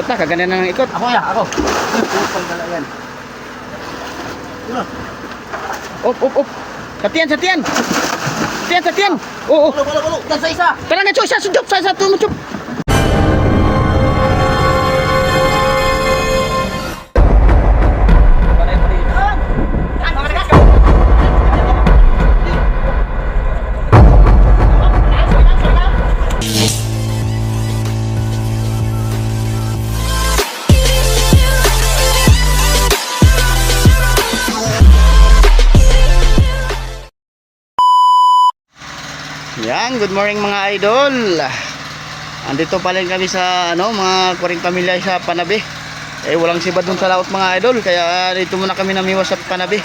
Ta, kaganda na ng ikot. Ako ya, ako. Pagdala yan. Op. Satian. Satian. Oo. Balo. Dan sa isa. Tara na, isa. Sudyop. Sa tumudyop. Yan, good morning mga idol. Andito pa rin kami sa mga kuring pamilya sa Panabi. Walang sibad dun sa laot mga idol, kaya dito muna kami namiwas sa Panabi.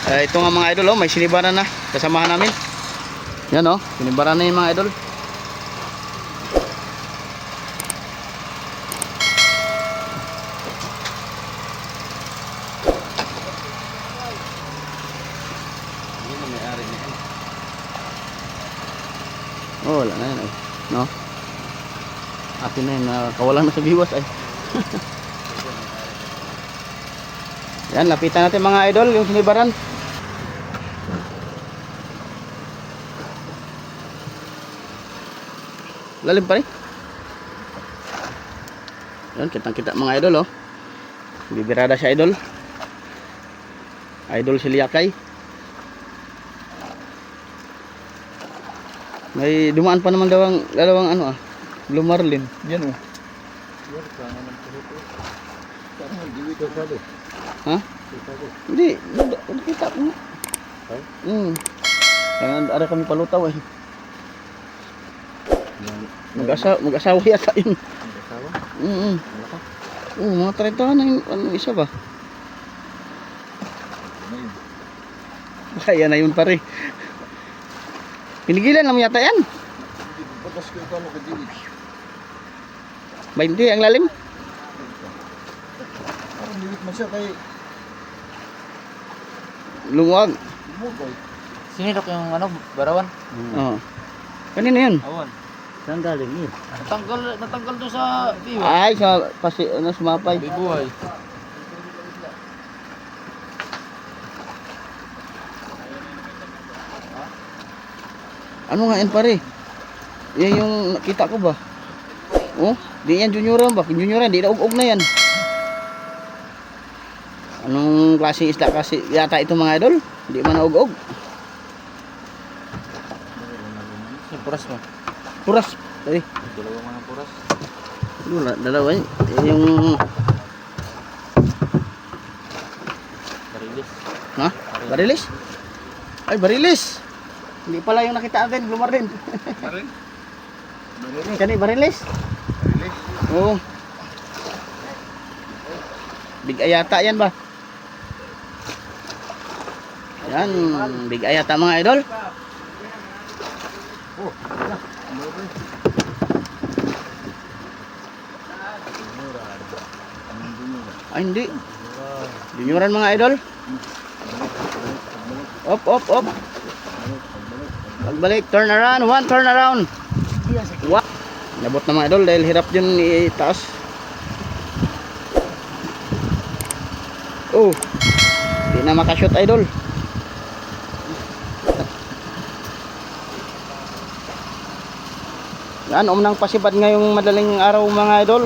Ito nga mga idol, may sinibaran na kasamahan namin. Yan sinibaran na yung mga idol. Oh, wala na yan ay. No? Atin na yun, kawalan na sa biwas ay. Yan, lapitan natin mga idol, yung sinibaran. Lalim pa rin. Yan, kitang-kita mga idol bibirada siya idol. Idol si Liakay. May dumaan pa naman dalawang Blue Marlin. Yan Ha? Hindi, kita po. Ada kami palutaw eh. Mag-asawa yata yun. Mag-asawa? Mga 30 na yung isa ba? Kaya na yun pare. Pinigilan lang yata yan. Patas ko ito mo kadilig. 20 ang lalim. Parang liwit man siya kay Lungwag. Sinilok yung barawan? Oo. Kanina yun? Awan. Saan galing yun? Natanggal doon sa view. Ay, sa sumapay. Bibuhay. Ano nga yan pare? Yan yung nakita ko ba? Di yan junioran ba? Junioran, di na ug-ug na yan. Anong klaseng isda kasi yata ito mga idol? Di man na ug-ug. Puras mo. Puras. Tadi. Dalawa mga puras. Dalawa yung Barilis. ha? Barilis? Ay, barilis. Hindi pala yung nakita natin, Blue Marlin. Marin? Kani barilis? Barilis? Oo. Big ayata yan ba? Yan, big ayata mga idol. Ay hindi. Junioran mga idol. Op. Pagbalik, turn around, one turn around. Wow. Nabot na mga idol dahil hirap yun itaas. Hindi na makashoot idol. Yan, nang pasibad ngayong madaling araw mga idol.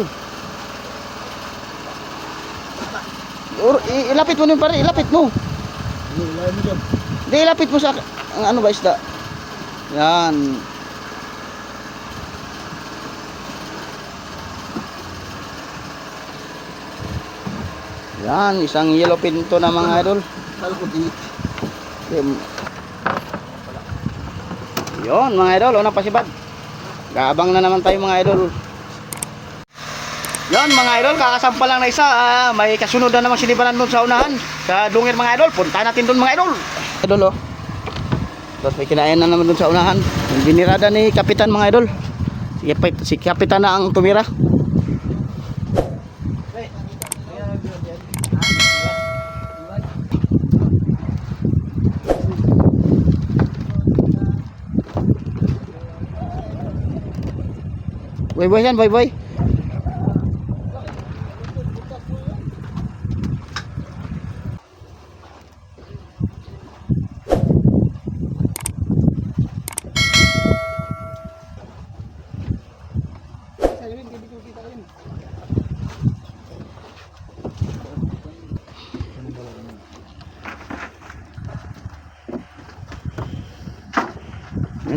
Ilapit mo nun pare, ilapit mo. Hindi, ilapit mo sa ano ba isda. Yan. Yan, isang yellow pinto na mga idol. Yon mga idol, unang pasibad. Gaabang na naman tayo mga idol. Yon mga idol, kakasampa lang na isa. May kasunod na namang sinibaran doon sa unahan. Sa dungir mga idol, punta natin doon mga idol. Idol Tapos may kinain na naman doon sa unahan. Yung binirada ni Kapitan mga idol. Si Kapitan na ang tumira. Boy yan, boy.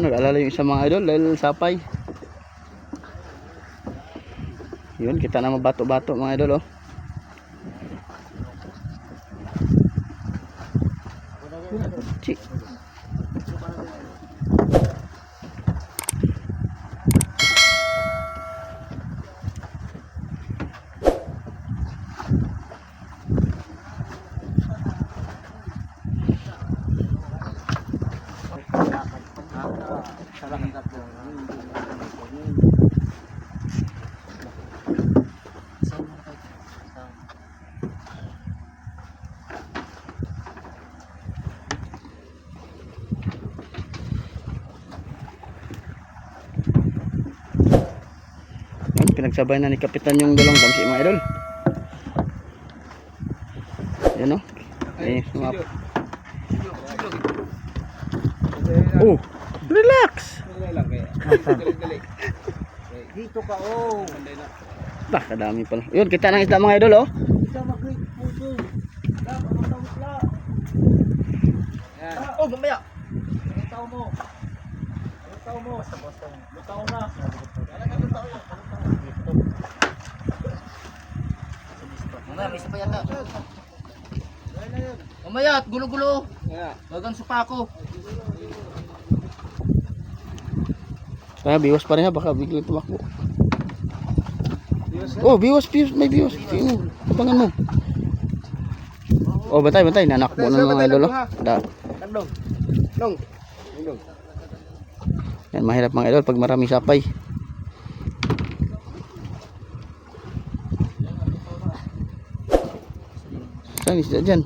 nag-alala yung isang mga idol dahil sapay. Yun, kita na mabato-bato mga idol, oh. Cik. Pinagsabay na ni Kapitan yung dalawang damsi mga idol. Yan o. Oh, relax. Dito ka, oh. Bah, kadami pala. Yun, kita ng isda mga idol, oh. Oh, mamaya. Lutaw mo. Lutaw mo. Lutaw na. Mamaya, may isa pa yata. Mamaya, gulo-gulo. Gagang supa ko. Kaya biwas pa rin ha, baka biglang tumakbo. Oh, biwas, may biwas. Tingnan, abangan mo. Oh, bantay, nanakbo ng mga idol, oh. Long. Yan, mahirap mga idol pag maraming sapay. Saan isda dyan?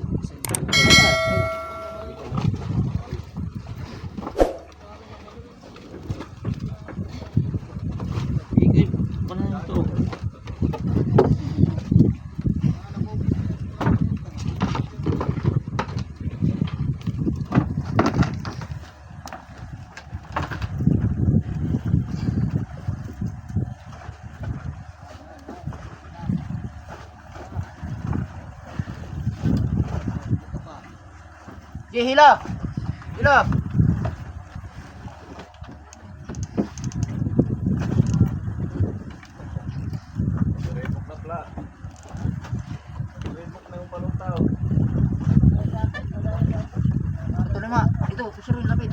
Hila. Ito lima. Ito, susunod lapit.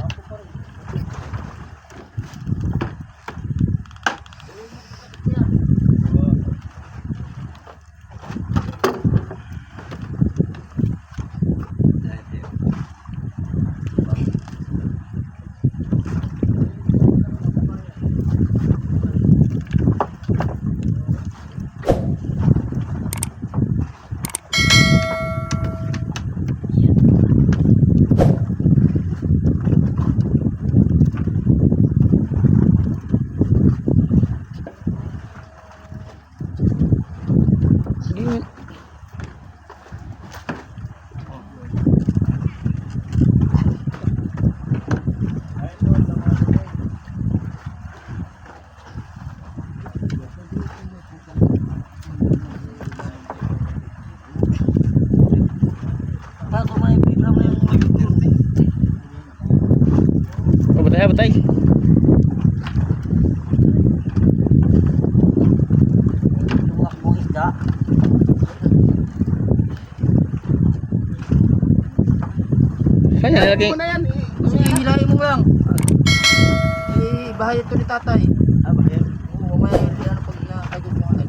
Oh, batay. Tumakbong isda. Saan yan nilagay? Sige, hilahin mo lang. Bahay ito ni tatay. Bahay? Oo, mamaya ano pag nakagod mo nga.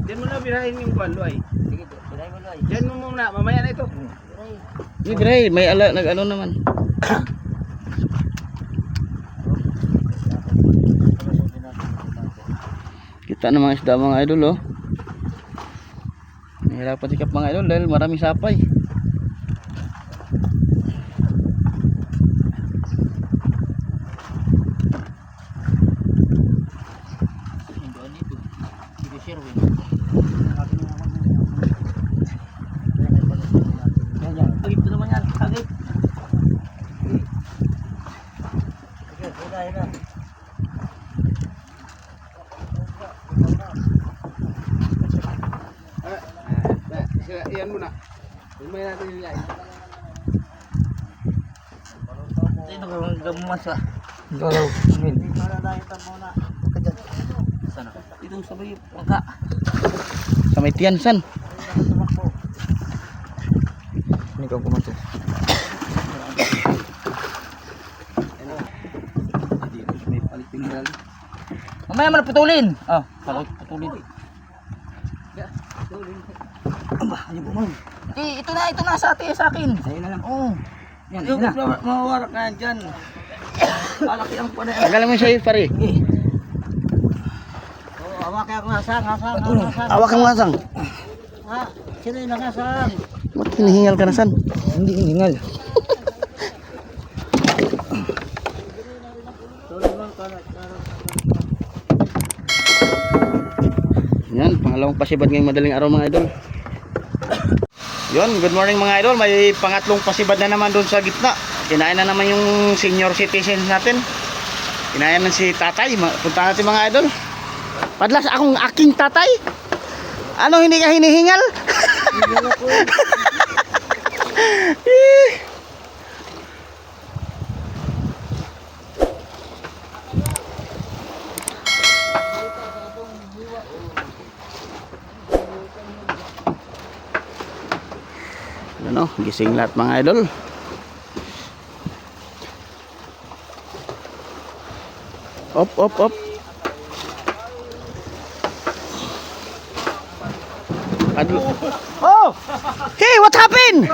Diyan mo na birahin yung kwan, Luay. Sige, hilahin mo lang. Diyan mo muna, mamaya na ito. Yung gray, may nag-ano naman. Kita na mga isda mga idol, oh. Nahirapan sikap mga idol dahil maraming sapay. Ito naman yan, kagit. Sige, hilahin na. Iyan mo na. Mamaya natin yung lain. ito kung gamasa. Galaw. Min. Sana. Ito sabay pangka. Sa may tiyan, san? Ini kau kumanto. Mamaya mo na putulin. Oh, takot putulin. Aba, ano ba man? Ito na sa akin. Sa'yo na lang. Oo. Yan, yan na. Mawawarak na yan dyan. Palaki ang panay. Tagalan mo siya pare. Awak kaya ngasang. Awak kang lasang. Ha? Sino yung ngasang? Ba't hinihingal ka na, san? Hindi hiningal. Yan, pangalawang pasibad ngayong madaling araw mga idol. Yun, good morning mga idol. May pangatlong pasibad na naman doon sa gitna. Kinain na naman yung senior citizens natin. Kinain na si tatay. Punta natin mga idol. Padlas akong aking tatay. Ano, hindi ka hinihingal? Ano, gising lahat mga idol. Op. Oh! Hey, what happened?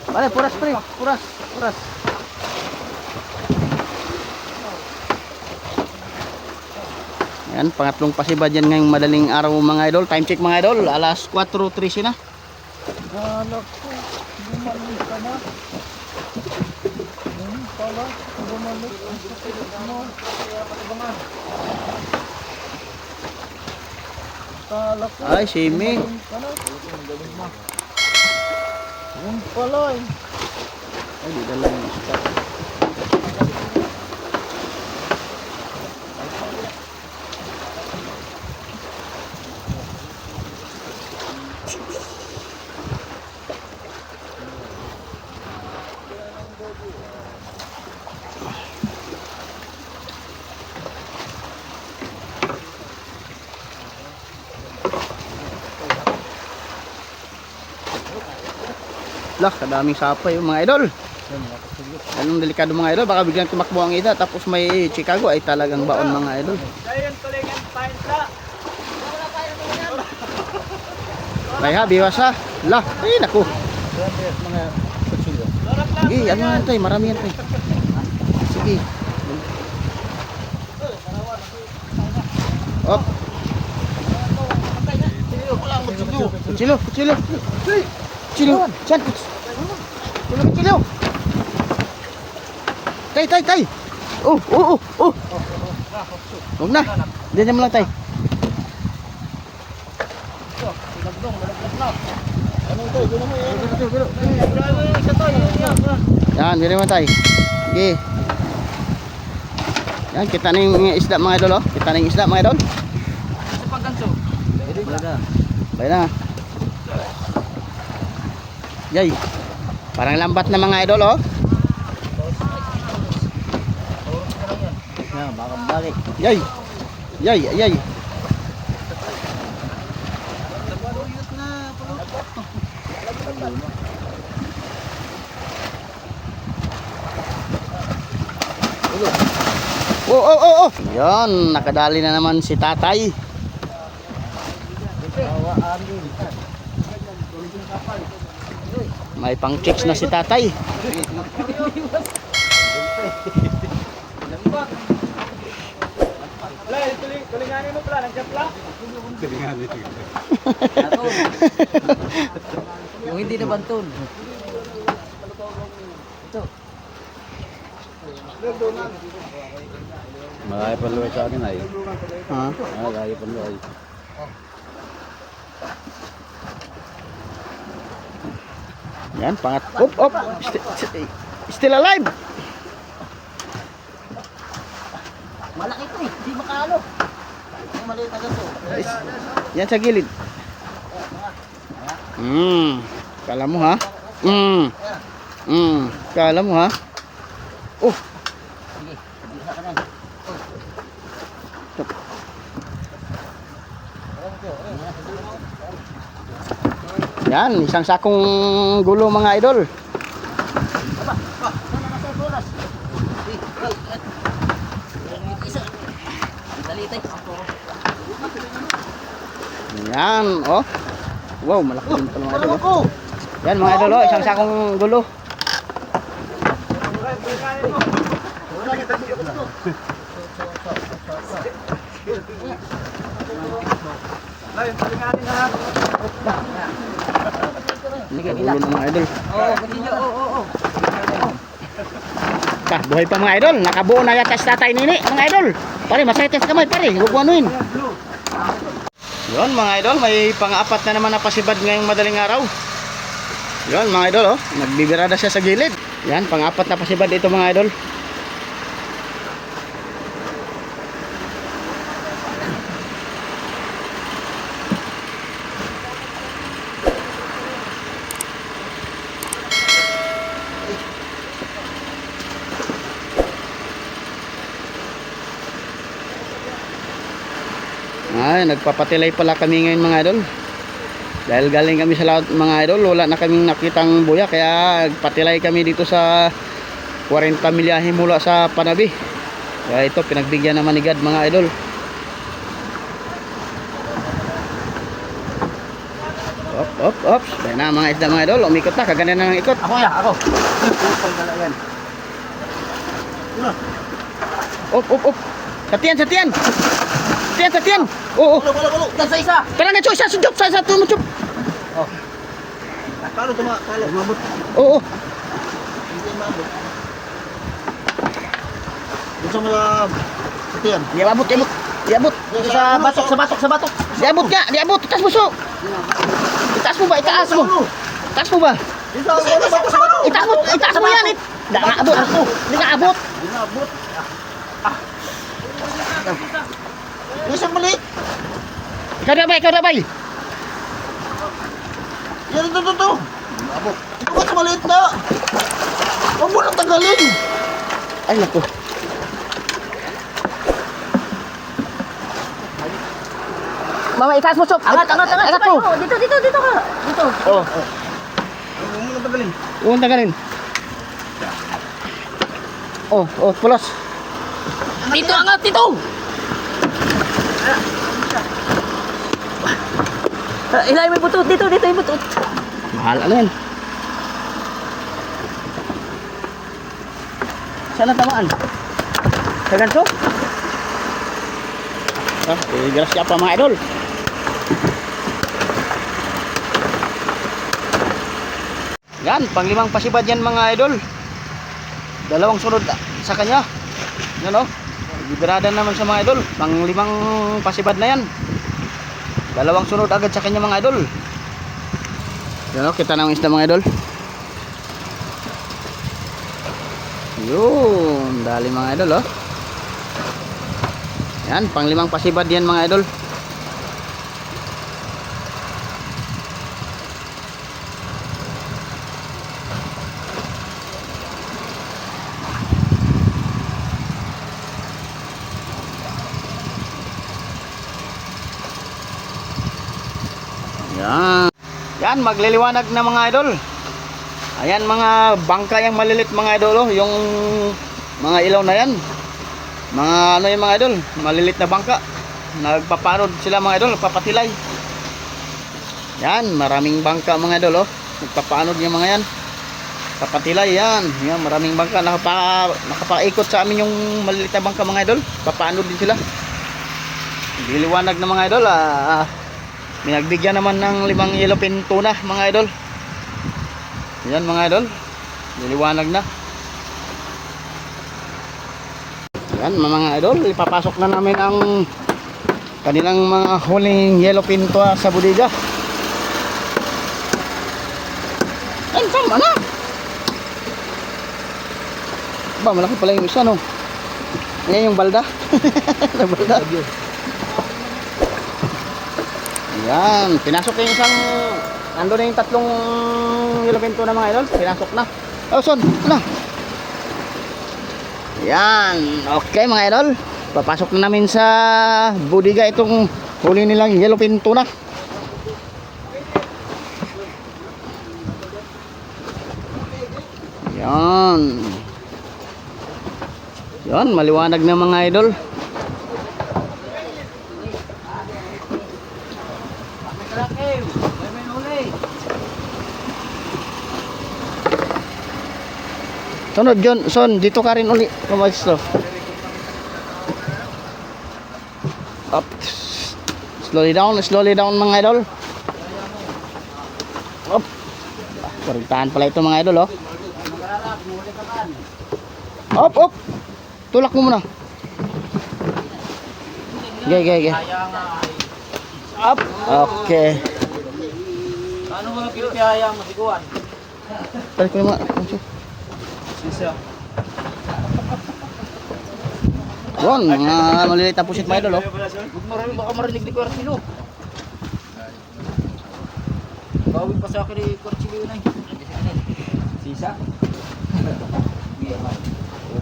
Vale, puras pre, puras. Yan, pangatlong pasibad yan ngayong madaling araw mga idol. Time check mga idol, alas 4:13 na. Galak ko, bumalik ka na. Ganun pala, bumalik ang sakit mo. Kala ko, Ay, Simi. ganun pala. Ganun pala eh. Ay, di dala yung start. Lah, kadaming sapay yung mga idol. Anong delikado mga idol, baka biglang tumakbo ang ida tapos may Chicago ay talagang baon mga idol. Ay ha, biwas ha. Lah, ay naku. Mga kutsilyo. Sige, ano yan tayo, marami yan tayo. Sige. Op. Kutsilo. Saan? Kutsilo. Tay. Oh. Huwag na. Diyan mo lang tay. Yan, bili mo tay. Sige. Yan, kita na yung isda mga idol oh. Kita na yung isda mga idol. Sa pagganso. Bayan na. Yay. Parang lambat na mga idol oh. Yan, baka balik. Yay. Oh. Yan, nakadali na naman si tatay. May pang chicks na si tatay. Tulinganin mo pala, nagkapla. Yung hindi na bantol. Ito. Malaya pa luway sa akin ay. Ha? Malaya pa luway. Yan, pangat. Op. Still alive. Malaki ito eh, hindi makaalo. maliit na ganito. Yan sa gilid. Kala mo ha? Kala mo ha? Oh, Sige, isa ka na. yan, isang sakong gulo mga idol. Yan, oh. Wow, malaki din pala mga idol. Oh. Yan mga idol, oh, isang sakong gulo. Gulo ng mga idol. Buhay pa mga idol, nakabuo na yata sa tatay nini mga idol. Pare, masaytes kamay pare, huwag mo anuin. Yun mga idol, may pang-apat na naman na pasibad ngayong madaling araw. Yun mga idol, oh, nagbibirada siya sa gilid. Yan, pang-apat na pasibad ito mga idol. Ay, nagpapatilay pala kami ngayon mga idol. Dahil galing kami sa lahat mga idol, wala na kaming nakitang buya, kaya patilay kami dito sa 40 milyahe mula sa Panabi. Kaya ito, pinagbigyan naman ni God mga idol. Ops. Kaya na mga isda mga idol, umikot na, kaganda na ng ikot. Ako. Op. Satian. Oo. Balo. Dan sa isa. Tara na, isa, sudyop, sa tumudyop. Palo. Mabot. Oo. Hindi mabot. Doon sa mga satiyan. Diabot. Sa batok. Diabot. Itaas mo so. Itaas mo ba? Itaas mo. Itaas mo yan. Hindi nga abot. Isang maliit. Ikaw na bay. Yan ito. Abot. Ito ka maliit na. Huwag mo nang tagalin. Ay, naku. Mama, itaas mo, Chop. Angat mo. Dito ka. Dito. Oh. Huwag mo nang tagalin. Huwag tagalin. Oh, pulos. Dito, angat dito. Ilay mo yung butot. Dito yung butot. Mahal ano yan? Saan ang tamaan? Sa ganso? Grasya pa mga idol. Yan, pang-5 pasibad yan mga idol. 2 sunod sa kanya. Yan o. Bibirada naman sa mga idol. Pang-5 pasibad na yan. 2 sunod agad sa kanya mga idol. Yan o, kita ng isda mga idol. Yun, dali mga idol o. Yan, pang-5 pasibad yan mga idol. Yan, magliliwanag na mga idol. Ayan mga bangka yung malilit mga idol, oh. Yung mga ilaw na yan. Mga ano yung mga idol, malilit na bangka. Nagpapanod sila mga idol, nagpapatilay. Yan, maraming bangka mga idol, oh. Nagpapanod yung mga yan. Papatilay yan. Yan, maraming bangka. Nakapaikot sa amin yung malilit na bangka mga idol. Papanod din sila. Magliliwanag na mga idol, Binagbigyan naman ng 5 yellowfin tuna mga idol. Yan mga idol, niliwanag na. Yan mga idol, ipapasok na namin ang kanilang mga huling yellowfin tuna sa bodega. Ay, sama na. Ba, malaki pala yung isa, no? Yan yung balda. Balda. Yan, pinasok na yung isang, ando na yung tatlong yellowfin tuna mga idol, pinasok na. Oh, son, ano? Yan, okay mga idol, papasok na namin sa bodega itong huli nilang yellowfin tuna. Yan. Yan, maliwanag na mga idol. Sunod John, son, dito ka rin uli. Kumasto. Up. Slowly down mga idol. Up. Parintahan pala ito mga idol, oh. Up. Tulak mo muna. Okay. Up. Okay. Ano mo na pinipihaya mo siguan? Tarik ko naman. Sisa. Yun, mga maliliit na pusit mga idol, oh. Huwag marami baka marinig ni Kuartilo. Bawin pa sa akin ni Kuartilo na Sisa?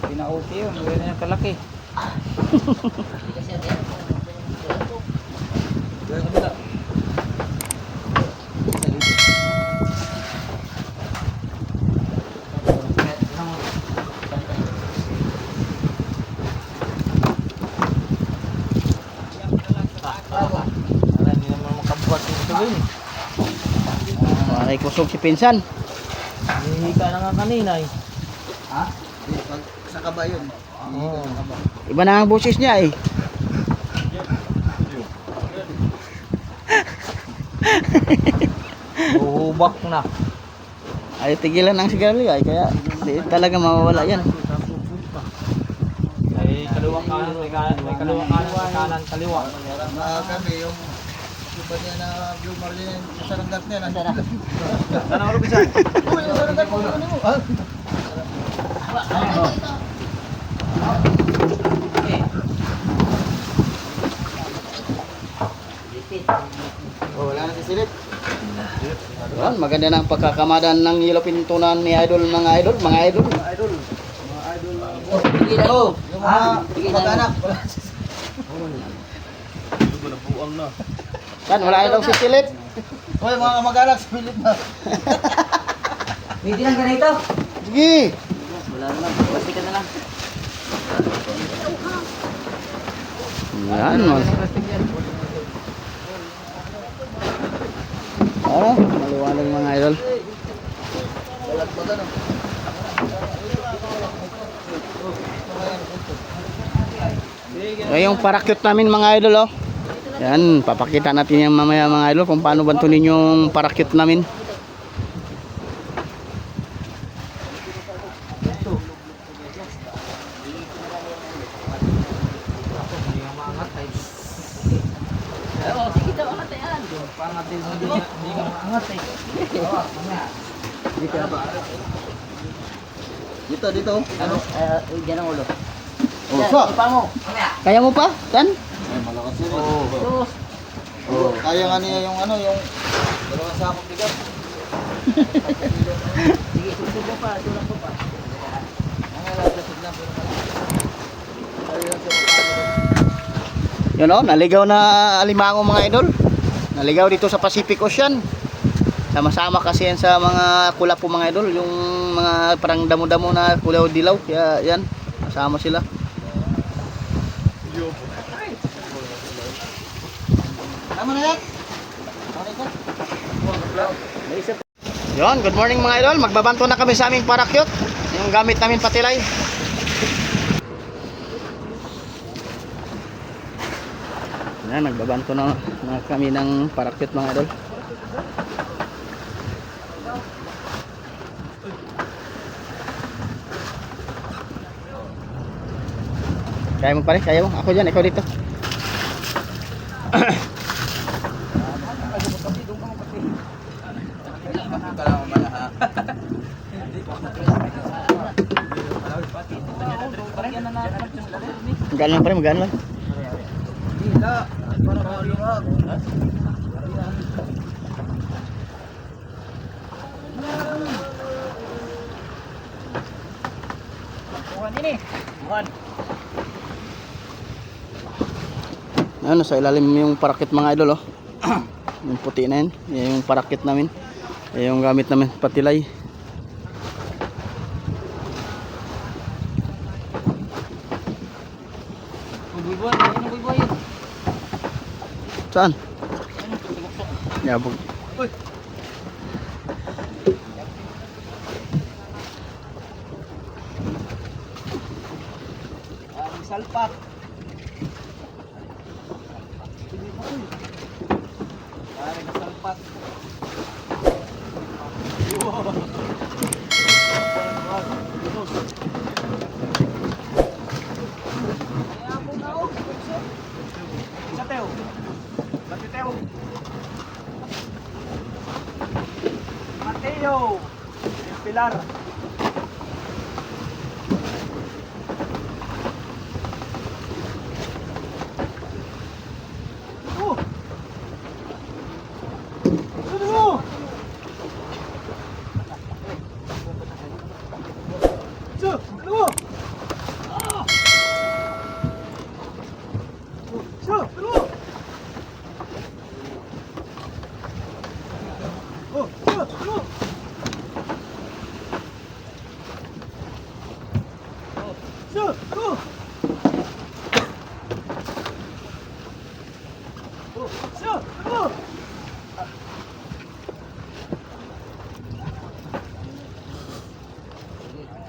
Pinauti yun, gawin na yung kalaki. Ay kusog si pinsan. Hihika na nga kanina eh. Ha? Sa kaba yun. Oo. Iba na ang boses niya eh. Uhubak na. Ay tigilan ang sigarilyo ay kaya di talaga mawawala yan. May kaliwang kanan, may kaliwang kanan, may kanan, kaliwa. Kami yung ba niya na Blue Marlin sa saranggat niya. Sana ulo bisa. Uy, yung saranggat mo. Oh, wala na si Silip. Yan, maganda na ang pagkakamadan ng yellowfin tunan ni idol mga idol. Oh, yung mga mag-anak. Yan, wala na daw si Silip. Uy, mga mag-anak sa Philip na. Pwede lang ganito. Sige. Wala naman, plastic ka na lang. Yan, mas. Maliwanag mga idol. Yung parakyut namin mga idol, oh. Yan, papakita natin yung mamaya mga idol kung paano bantunin yung parakyut namin. Dito. Ano? Diyan ang ulo. Oh, so. Kaya mo pa? Tan? Ay, malakas yun. Oh. Kaya nga niya yung ano, yung dalawang sakong bigat. Sige, susog mo pa, tulak mo pa. Yun, oh, naligaw na alimango mga idol. Naligaw dito sa Pacific Ocean. Sama-sama kasi yan sa mga kulapo mga idol, yung mga parang damo-damo na kulaw dilaw. Kaya yan, kasama sila. Tama na yan. Yun, good morning mga idol. Magbabanto na kami sa aming parakyut. Yung gamit namin patilay. Yan, nagbabanto na kami ng parakyut mga idol. Kaya mo pare, kaya mo. Ako dyan, ikaw dito. Magaan lang pare, magaan lang. Sini. Buhan. Ano, sa ilalim yung parakit mga idol, oh. Yung puti na yan. Yan yung parakit namin. Yan yung gamit namin, patilay. Buy-buy. Ano buy-buy yun? Saan? Ano? Tugok-tok. Yabog. Uy. Ang salpak. Ang salpak. Isa teo. Bati teo. Mateo. Yung pilar. Oh. Ano mo? So, ano mo? Ah! So, ano mo? Oh, so, ano mo? So, ano mo? Oh, so, ano mo?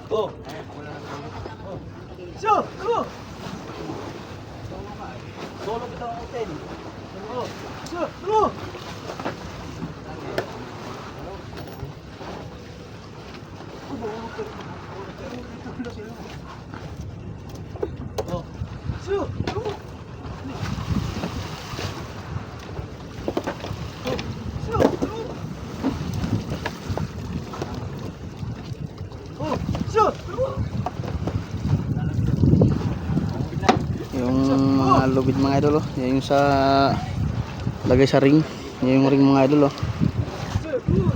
Oh. So, ano? Solo kita ang hotel. Oh. So, ano? Oh. So, ano? So, ano? Oh, so, ano? Yung mga lubid mga idol, oh. Yan yung sa lagay sa ring. Yan yung ring mga idol, oh. So, ano?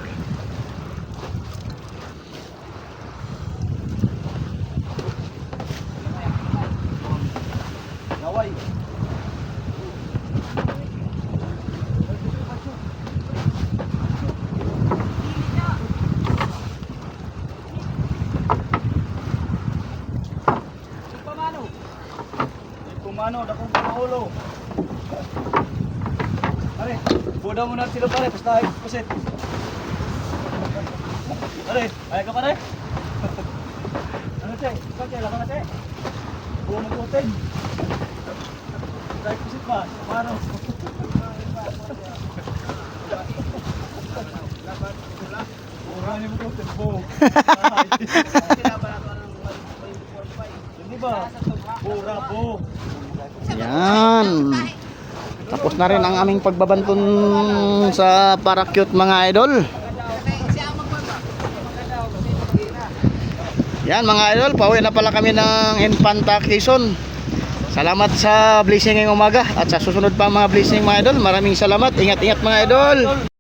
Laway. Pamano? Pumano, dakong pamaholo. Pare, buda mo na sila pare, basta ay pusit. Pare, ay ka pare? Ano te? Ikaw te, laban na te? Buo mo putin. Dahil pusit pa, pamano? Urangin mo putin, buo. Hindi ba? Pura, buo. Yan. Tapos na rin ang aming pagbabanton sa parakyut mga idol. Yan mga idol, pauwi na pala kami ng Infanta Quezon. Salamat sa blessing ngayong umaga at sa susunod pa mga blessing mga idol. Maraming salamat. Ingat-ingat mga idol.